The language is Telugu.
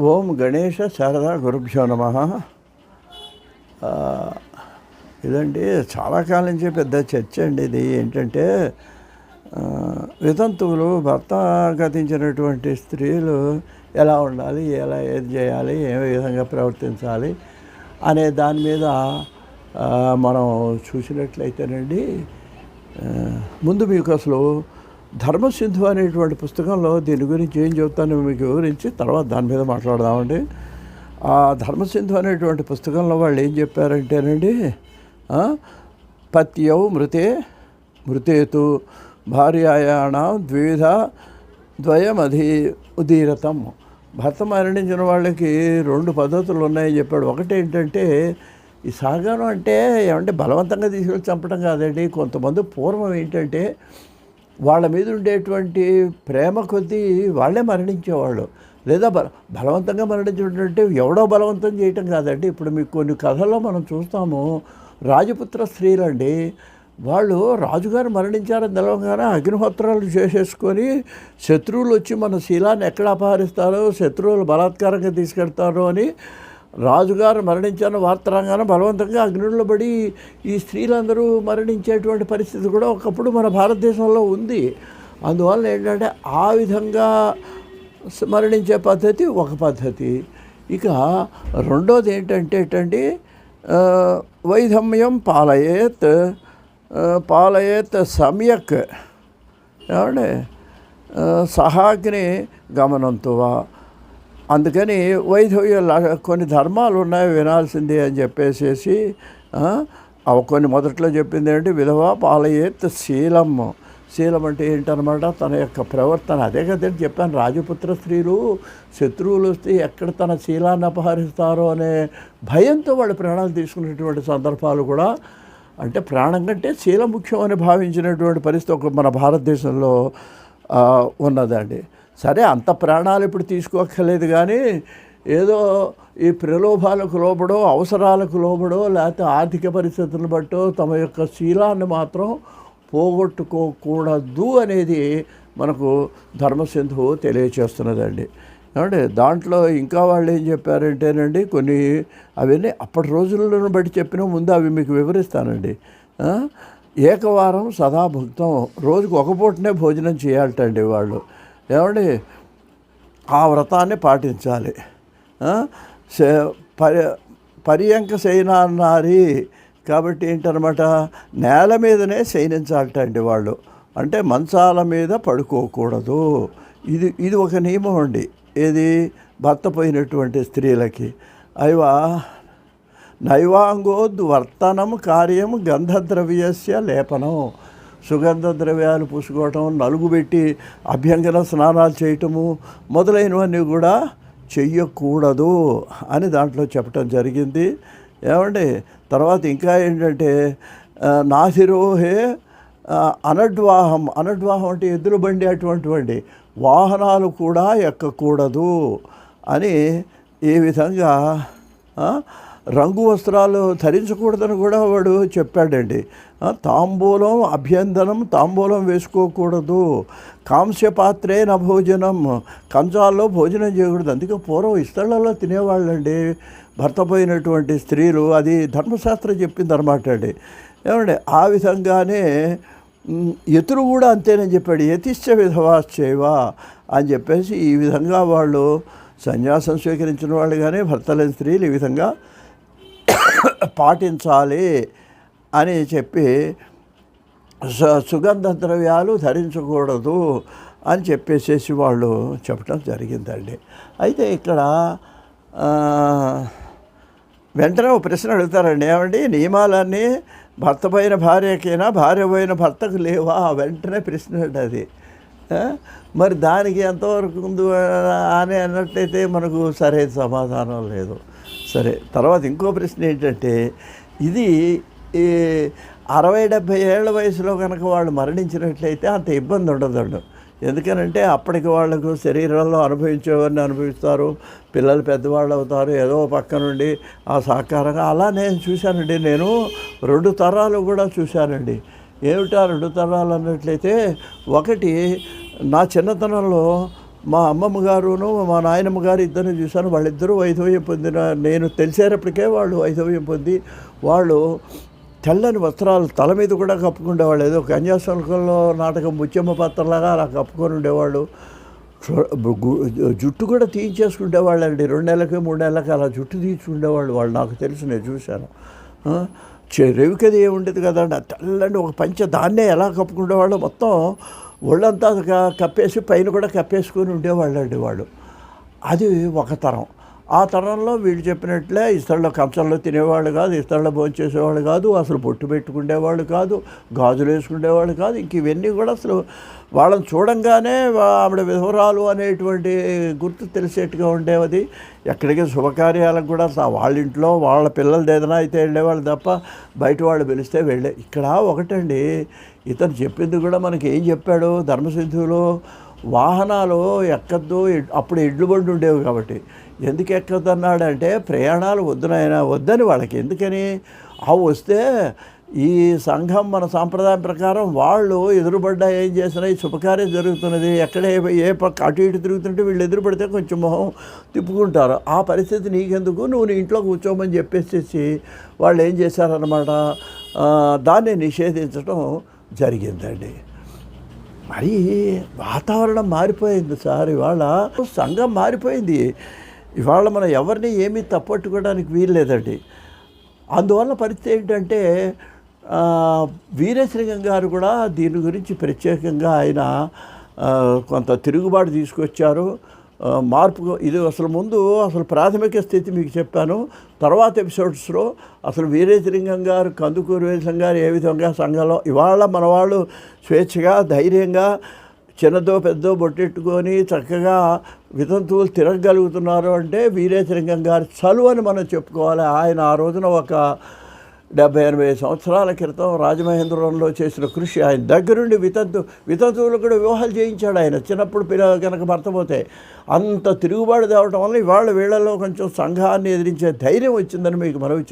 ఓం గణేష శారదా గురుభ్యో నమః. ఇదండి చాలా కాలం నుంచి పెద్ద చర్చ అండి. ఇది ఏంటంటే వితంతువులు భర్త గతించినటువంటి స్త్రీలు ఎలా ఉండాలి, ఏది చేయాలి, ఏ విధంగా ప్రవర్తించాలి అనే దాని మీద మనం చూసినట్లయితేనండి, ముందు మీకు అసలు ధర్మసింధు అనేటువంటి పుస్తకంలో దీని గురించి ఏం చెబుతానో మీకు వివరించి తర్వాత దాని మీద మాట్లాడదామండి. ఆ ధర్మసింధు అనేటువంటి పుస్తకంలో వాళ్ళు ఏం చెప్పారంటేనండి, పత్యౌ మృతేతు భార్యాయాణం ద్వయమధి ఉదీరతం. భర్త మరణించిన వాళ్ళకి 2 పద్ధతులు ఉన్నాయని చెప్పాడు. ఒకటి ఏంటంటే ఈ సాగరం అంటే ఏమంటే బలవంతంగా తీసుకెళ్ళి చంపడం కాదండి. కొంతమంది పూర్వం ఏంటంటే వాళ్ళ మీద ఉండేటువంటి ప్రేమ కొద్దీ వాళ్ళే మరణించేవాళ్ళు, లేదా బలవంతంగా మరణించేటంటే ఎవడో బలవంతం చేయటం కాదండి. ఇప్పుడు మీకు కొన్ని కథల్లో మనం చూస్తాము, రాజపుత్ర స్త్రీలండి, వాళ్ళు రాజుగారు మరణించారని తెలవగానే అగ్నిహోత్రాలు చేసేసుకొని శత్రువులు వచ్చి మన శీలాన్ని ఎక్కడ అపహరిస్తారో, శత్రువులు బలాత్కారంగా తీసుకెళ్తారో అని రాజుగారు మరణించిన వార్త రాగానే బలవంతంగా అగ్నిలో పడి ఈ స్త్రీలందరూ మరణించేటువంటి పరిస్థితి కూడా ఒకప్పుడు మన భారతదేశంలో ఉంది. అందువల్ల ఏంటంటే ఆ విధంగా మరణించే పద్ధతి ఒక పద్ధతి. ఇక రెండోది ఏంటంటే వైధమ్యం పాలయేత్ సమ్యక్ ఏమంటే సహాగ్ని గమనంతువా. అందుకని కొన్ని ధర్మాలు ఉన్నాయి వినాల్సిందే అని చెప్పేసి కొన్ని మొదట్లో చెప్పింది ఏంటి, విధవా పాలయేత్ శీలం అంటే ఏంటనమాట, తన యొక్క ప్రవర్తన. అదే కదండి చెప్పాను, రాజపుత్ర స్త్రీలు శత్రువులు వస్తే ఎక్కడ తన శీలాన్ని అపహరిస్తారో అనే భయంతో వాళ్ళు ప్రాణాలు తీసుకునేటువంటి సందర్భాలు కూడా, అంటే ప్రాణం కంటే శీలం ముఖ్యం అని భావించినటువంటి పరిస్థితి మన భారతదేశంలో ఉన్నదండి. సరే, అంత ప్రాణాలు ఇప్పుడు తీసుకోక్కర్లేదు, కానీ ఏదో ఈ ప్రలోభాలకు లోబడో, అవసరాలకు లోబడో, లేకపోతే ఆర్థిక పరిస్థితులను బట్టో తమ యొక్క శీలాన్ని మాత్రం పోగొట్టుకోకూడదు అనేది మనకు ధర్మసింధువు తెలియచేస్తున్నదండి. ఏమంటే దాంట్లో ఇంకా వాళ్ళు ఏం చెప్పారంటేనండి, కొన్ని అవన్నీ అప్పటి రోజులను బట్టి చెప్పిన ముందు అవి మీకు వివరిస్తానండి. ఏకవారం సదాభుక్తం, రోజుకు ఒక పూటనే భోజనం చేయాలటండి వాళ్ళు. ఏమండి ఆ వ్రతాన్ని పాటించాలి. పర్యంక శయనాన్నారి, కాబట్టి ఏంటనమాట, నేల మీదనే శయనించాలట అండి వాళ్ళు. అంటే మంచాల మీద పడుకోకూడదు. ఇది ఒక నియమం అండి. ఏది, భర్త పోయినటువంటి స్త్రీలకి. నైవాంగోద్వర్తనం కార్యం గంధద్రవ్యస్య లేపనం. సుగంధ ద్రవ్యాలు పూసుకోవటం, నలుగు పెట్టి అభ్యంగన స్నానాలు చేయటము మొదలైనవన్నీ కూడా చెయ్యకూడదు అని దాంట్లో చెప్పటం జరిగింది. ఏమండి తర్వాత ఇంకా ఏంటంటే నాసిరోహే అనడ్వాహం అంటే ఎద్దుల బండి అటువంటి వాహనాలు కూడా ఎక్కకూడదు అని, ఈ విధంగా రంగు వస్త్రాలు ధరించకూడదని కూడా వాడు చెప్పాడండి. తాంబూలం వేసుకోకూడదు. కాంస్యపాత్రే నా భోజనం, కంచాల్లో భోజనం చేయకూడదు. అందుకే పూర్వం ఇస్తళ్లలో తినేవాళ్ళండి భర్త పోయినటువంటి స్త్రీలు. అది ధర్మశాస్త్రం చెప్పింది అనమాట అండి. ఏమంటే ఆ విధంగానే యతులు కూడా అంతేనని చెప్పాడు. యతిశ్చ విధవాశ్చైవ అని చెప్పేసి ఈ విధంగా వాళ్ళు సన్యాసం స్వీకరించిన వాళ్ళు కానీ భర్త లేని స్త్రీలు ఈ విధంగా పాటించాలి అని చెప్పి, సుగంధ ద్రవ్యాలు ధరించకూడదు అని చెప్పేసేసి వాళ్ళు చెప్పడం జరిగిందండి. అయితే ఇక్కడ వెంటనే ఒక ప్రశ్న అడుగుతారండి, ఏమండి నియమాలన్నీ భర్త పోయిన భార్యకైనా, భార్య పోయిన భర్తకు లేవా? వెంటనే ప్రశ్న అది. మరి దానికి ఎంతవరకు ఉంది అని అన్నట్లయితే మనకు సరైన సమాధానం లేదు. సరే, తర్వాత ఇంకో ప్రశ్న ఏంటంటే, ఇది ఈ 60-70 ఏళ్ల వయసులో కనుక వాళ్ళు మరణించినట్లయితే అంత ఇబ్బంది ఉండదండి. ఎందుకనంటే అప్పటికి వాళ్ళకు శరీరంలో అనుభవించేవారిని అనుభవిస్తారు, పిల్లలు పెద్దవాళ్ళు అవుతారు, ఏదో పక్క నుండి ఆ సహకారంగా. అలా నేను చూశానండి. నేను 2 తరాలు కూడా చూశానండి. ఏమిటా 2 తరాలు అన్నట్లయితే, ఒకటి నా చిన్నతనంలో మా అమ్మమ్మ గారును మా నాయనమ్మ గారు ఇద్దరిని చూశాను. వాళ్ళిద్దరూ వైధవ్యం పొందిన, నేను తెలిసేటప్పటికే వాళ్ళు వైధవ్యం పొంది వాళ్ళు తెల్లని వస్త్రాలు తల మీద కూడా కప్పుకుండేవాళ్ళు. ఏదో కన్యాశుల్కంలో నాటకం ముత్యమ్మ పాత్రలాగా అలా కప్పుకొని ఉండేవాళ్ళు. జుట్టు కూడా తీయించేసుకుండేవాళ్ళండి. 2 నెలలకి 3 నెలలకి అలా జుట్టు తీయించుకుండేవాళ్ళు. వాళ్ళు నాకు తెలుసు, నేను చూశాను. రేవికది ఏముండేది కదండి, తెల్లండి ఒక పంచె దాన్నే ఎలా కప్పుకుండేవాళ్ళు. మొత్తం ఒళ్ళంతా కప్పేసి పైన కూడా కప్పేసుకొని ఉండేవాళ్ళండి వాళ్ళు. అది ఒక తరం. ఆ తరంలో వీళ్ళు చెప్పినట్లే ఇస్తళ్ళ కంచంలో తినేవాళ్ళు కాదు, ఇస్తళ్ళ భోంచేసేవాళ్ళు కాదు, అసలు బొట్టు పెట్టుకునేవాళ్ళు కాదు, గాజులు వేసుకునేవాళ్ళు కాదు. ఇంక ఇవన్నీ కూడా అసలు వాళ్ళని చూడంగానే ఆవిడ విధవరాలు అనేటువంటి గుర్తు తెలిసేట్టుగా ఉండేది. ఎక్కడికి శుభకార్యాలకు కూడా వాళ్ళ ఇంట్లో వాళ్ళ పిల్లలది ఏదైనా అయితే వెళ్ళేవాళ్ళు తప్ప బయట వాళ్ళు పిలిస్తే వెళ్ళే. ఇక్కడ ఒకటండి, ఇతను చెప్పింది కూడా మనకి ఏం చెప్పాడు ధర్మసిద్ధులో, వాహనాలు ఎక్కద్దు. అప్పుడు ఎడ్లు బండి ఉండేవి కాబట్టి ఎందుకు ఎక్కద్దన్నాడంటే ప్రయాణాలు వద్దునైనా వద్దని వాళ్ళకి. ఎందుకని వస్తే ఈ సంఘం మన సాంప్రదాయం ప్రకారం వాళ్ళు ఎదురుపడ్డా ఏం చేసినా ఈ శుభకార్యం జరుగుతున్నది, ఎక్కడ ఏ పక్క అటు ఇటు తిరుగుతుంటే వీళ్ళు ఎదురుపడితే కొంచెం మొహం తిప్పుకుంటారు. ఆ పరిస్థితి నీకెందుకు, నువ్వు నీ ఇంట్లో కూర్చోమని చెప్పేసి వాళ్ళు ఏం చేశారన్నమాట, దాన్ని నిషేధించడం జరిగిందండి. మరి వాతావరణం మారిపోయింది సార్. ఇవాళ సంఘం మారిపోయింది. ఇవాళ మనం ఎవరిని ఏమీ తప్పట్టుకోవడానికి వీల్లేదండి. అందువల్ల పరిస్థితి ఏంటంటే వీరేశలింగం గారు కూడా దీని గురించి ప్రత్యేకంగా ఆయన కొంత తిరుగుబాటు తీసుకొచ్చారు, మార్పు. ఇది అసలు ముందు అసలు ప్రాథమిక స్థితి మీకు చెప్పాను. తర్వాత ఎపిసోడ్స్లో అసలు వీరేశలింగం గారు, కందుకూరు వీరేశలింగం గారు ఏ విధంగా సంఘంలో ఇవాళ మన వాళ్ళు స్వేచ్ఛగా ధైర్యంగా చిన్నదో పెద్దో బొట్టెట్టుకొని చక్కగా వితంతువులు తిరగలుగుతున్నారు అంటే వీరేశలింగం గారి చలువు అని మనం చెప్పుకోవాలి. ఆయన ఆ రోజున ఒక 70-80 సంవత్సరాల క్రితం రాజమహేంద్రవరంలో చేసిన కృషి, ఆయన దగ్గరుండి వితంతువులు కూడా వివాహాలు చేయించాడు ఆయన. చిన్నప్పుడు పిల్లలు కనుక భర్తపోతే అంత తిరుగుబాటు తేవటం వల్ల ఇవాళ వీళ్ళలో కొంచెం సంఘాన్ని ఎదిరించే ధైర్యం వచ్చిందని మీకు మనవి